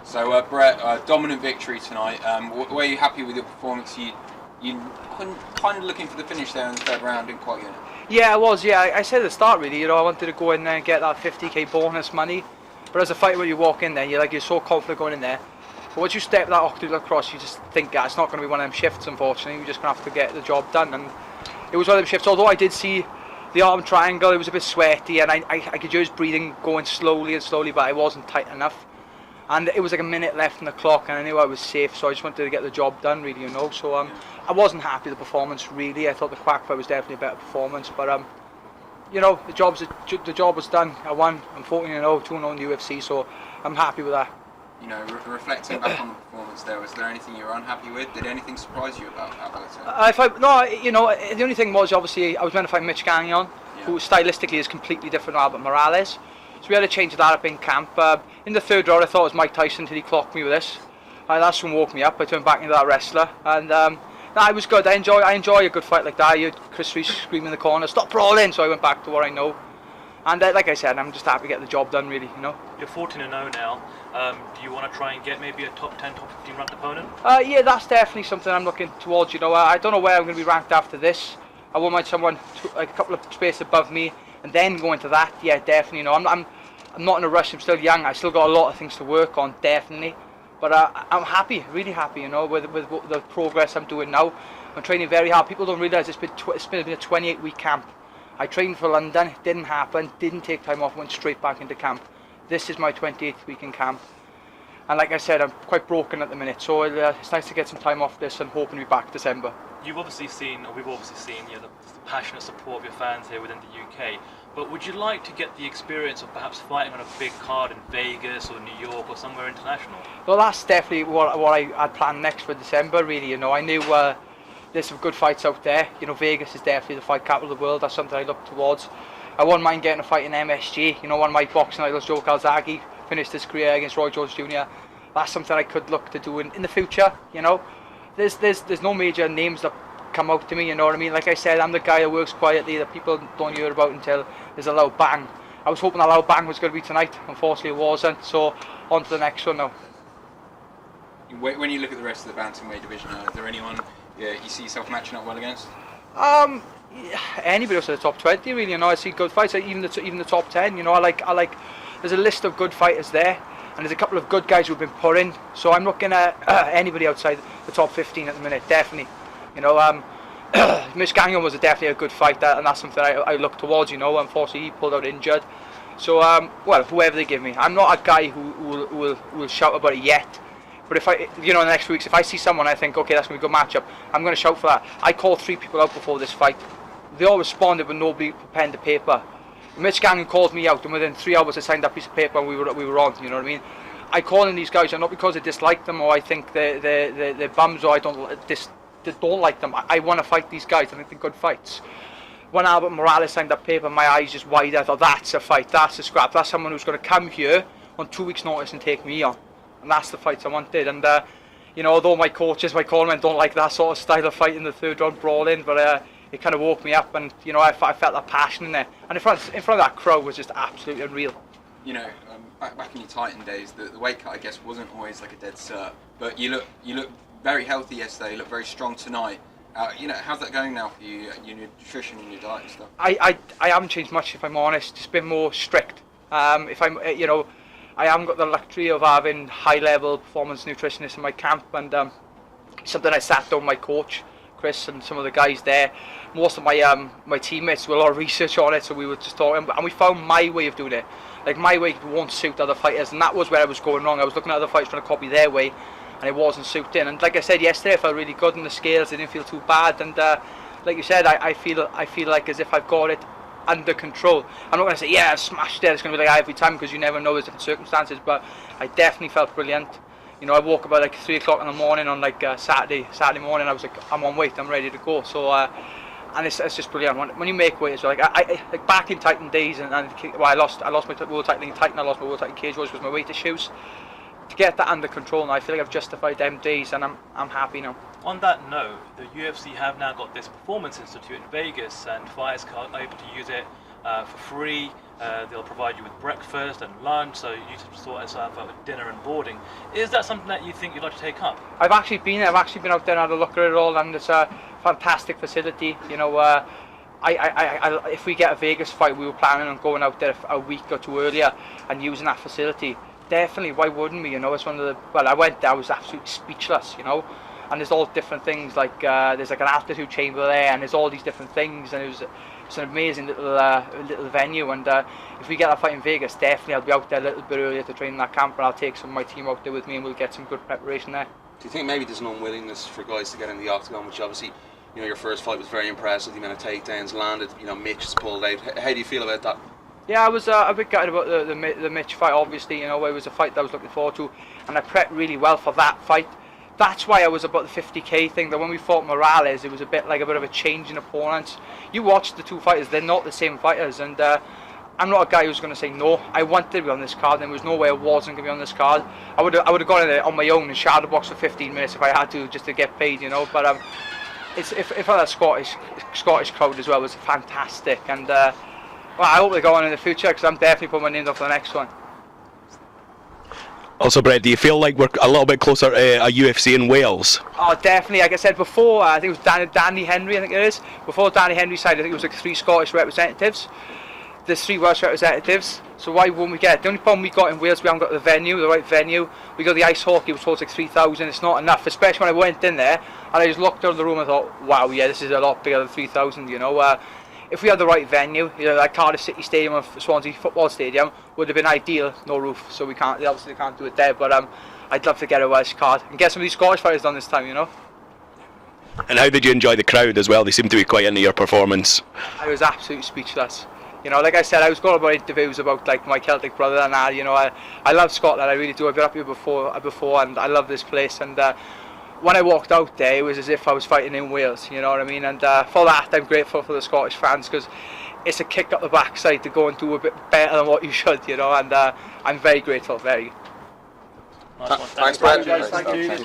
So Brett, dominant victory tonight. Were you happy with your performance? You kind of looking for the finish there in the third round, didn't quite get it. Yeah, I was. Yeah, I said at the start, really. I wanted to go in there and get that 50k bonus money. But as a fighter, when you walk in there, you're so confident going in there. But once you step that octagon across, you just think, it's not going to be one of them shifts. Unfortunately, you're just going to have to get the job done. And it was one of them shifts. Although I did see the arm triangle, it was a bit sweaty, and I could hear his breathing going slowly, but I wasn't tight enough. And it was like a minute left on the clock, and I knew I was safe, so I just wanted to get the job done, really, So I wasn't happy with the performance, really. I thought the Quack fight was definitely a better performance, but the job was done. I won. I'm 14-0, 2-0 in the UFC, so I'm happy with that. Reflecting back on the performance there, was there anything you were unhappy with? Did anything surprise you about it? The only thing was, obviously, I was meant to fight Mitch Gagnon, who stylistically is completely different to Albert Morales. So we had to change that up in camp. In the third round, I thought it was Mike Tyson until he clocked me with this. That's when woke me up. I turned back into that wrestler, and it was good. I enjoy a good fight like that. You had Chris Reese screaming in the corner, "Stop brawling!" So I went back to what I know, and like I said, I'm just happy to get the job done. Really, You're 14-0 now. Do you want to try and get maybe a top 10, top 15 ranked opponent? Yeah, that's definitely something I'm looking towards. I don't know where I'm going to be ranked after this. I won't mind someone like a couple of spaces above me, and then go into that. Yeah, definitely. I'm not in a rush. I'm still young. I still got a lot of things to work on, definitely. But I'm happy, really happy. With the progress I'm doing now. I'm training very hard. People don't realise it's been a 28-week camp. I trained for London. It didn't happen. Didn't take time off. Went straight back into camp. This is my 28th week in camp. And like I said, I'm quite broken at the minute. So it's nice to get some time off this and hoping to be back December. We've obviously seen the passionate support of your fans here within the UK. But would you like to get the experience of perhaps fighting on a big card in Vegas or New York or somewhere international? Well, that's definitely what I had planned next for December, really. I knew there's some good fights out there. Vegas is definitely the fight capital of the world. That's something I look towards. I wouldn't mind getting a fight in MSG. One of my boxing idols, Joe Calzaghe, finished his career against Roy Jones Jr. That's something I could look to do in the future. There's no major names that come out to me, Like I said, I'm the guy that works quietly, that people don't hear about until there's a loud bang. I was hoping a loud bang was going to be tonight. Unfortunately, it wasn't. So on to the next one now. When you look at the rest of the Bantamweight division, is there anyone you see yourself matching up well against? Anybody else in the top 20, really. I see good fights. Even the top 10. I like. There's a list of good fighters there, and there's a couple of good guys who've been put in. So I'm looking at anybody outside the top 15 at the minute, definitely. Mitch Gagnon was definitely a good fight, and that's something I look towards. Unfortunately he pulled out injured. So whoever they give me, I'm not a guy who will shout about it yet. But if in the next few weeks, if I see someone I think, okay, that's going to be a good matchup, I'm going to shout for that. I called 3 people out before this fight. They all responded with nobody pen to paper. Mitch Gagnon called me out, and within 3 hours I signed that piece of paper and we were on. You know what I mean? I call in these guys, and not because I dislike them or I think they're bums or I don't like them. I want to fight these guys. I think they're good fights. When Albert Morales signed that paper, my eyes just widened. I thought, that's a fight, that's a scrap, that's someone who's going to come here on 2 weeks' notice and take me on. And that's the fights I wanted. And although my coaches, my cornermen don't like that sort of style of fight in the third round brawling, but it kind of woke me up, and I felt that passion in there. And in front of that crowd was just absolutely unreal. Back in your Titan days, the weight cut I guess wasn't always like a dead cert, but you look very healthy yesterday. You look very strong tonight. How's that going now for you? Your nutrition and your diet and stuff. I haven't changed much, if I'm honest. Just been more strict. I haven't got the luxury of having high-level performance nutritionists in my camp, and something I sat down with my coach, Chris, and some of the guys there. Most of my teammates did a lot of research on it, so we were just talking, and we found my way of doing it. Like, my way won't suit other fighters, and that was where I was going wrong. I was looking at other fighters trying to copy their way, and it wasn't suiting. And like I said yesterday, I felt really good in the scales. I didn't feel too bad, and like you said, I feel like as if I've got it under control. I'm not going to say, yeah, I've smashed it, it's going to be like every time, because you never know, there's different circumstances, but I definitely felt brilliant. I woke up at like 3 o'clock in the morning on like Saturday morning. I was like, I'm on weight, I'm ready to go. So and it's just brilliant when you make weight. So like like back in Titan days, and I lost my world title in Titan, I lost my world title in cage was my weight issues. To get that under control now, I feel like I've justified them days, and I'm happy now. On that note, the UFC have now got this performance institute in Vegas, and fighters are able to use it for free. They'll provide you with breakfast and lunch, so you just sort yourself out with dinner and boarding. Is that something that you think you'd like to take up? I've actually been there. I've actually been out there and had a look at it all, and it's a fantastic facility. You know, if we get a Vegas fight, we were planning on going out there a week or two earlier and using that facility. Definitely, why wouldn't we? You know, it's one of the. Well, I went there, I was absolutely speechless. You know, and there's all different things like there's like an altitude chamber there, and there's all these different things, and it's an amazing little venue. And if we get that fight in Vegas, definitely I'll be out there a little bit earlier to train in that camp, and I'll take some of my team out there with me, and we'll get some good preparation there. Do you think maybe there's an unwillingness for guys to get in the octagon, which obviously, you know, your first fight was very impressive, the amount of takedowns landed, you know, Mitch has pulled out. How do you feel about that? Yeah, I was a bit gutted about the Mitch fight, obviously. You know, it was a fight that I was looking forward to, and I prepped really well for that fight. That's why I was about the 50k thing, that when we fought Morales, it was a bit of a change in opponents. You watch the two fighters, they're not the same fighters, and I'm not a guy who's going to say no. I wanted to be on this card, and there was no way I wasn't going to be on this card. I would have gone in there on my own and shadow box for 15 minutes if I had to, just to get paid, you know. But if that Scottish crowd as well was fantastic, and well, I hope they go on in the future, because I'm definitely putting my name down for the next one. Also, Brett, do you feel like we're a little bit closer to a UFC in Wales? Oh, definitely. Like I said before, I think it was Danny Henry, I think it is. Before Danny Henry's side, I think it was like 3 Scottish representatives. There's 3 Welsh representatives, so why won't we get it? The only problem we got in Wales, we haven't got the right venue. We got the ice hockey, which was like 3,000. It's not enough, especially when I went in there and I just looked around the room and thought, wow, yeah, this is a lot bigger than 3,000, you know. If we had the right venue, you know, like Cardiff City Stadium or Swansea Football Stadium would have been ideal. No roof, so they obviously can't do it there. But I'd love to get a Welsh card and get some of these Scottish fighters done this time, you know. And how did you enjoy the crowd as well? They seem to be quite into your performance. I was absolutely speechless. You know, like I said, I was going about interviews about like my Celtic brother and that. You know, I love Scotland. I really do. I've been up here before, and I love this place. And when I walked out there, it was as if I was fighting in Wales, you know what I mean? And for that, I'm grateful for the Scottish fans, because it's a kick up the backside to go and do a bit better than what you should, you know, and I'm very grateful, very. Nice one. Thanks, Brett. Thank you.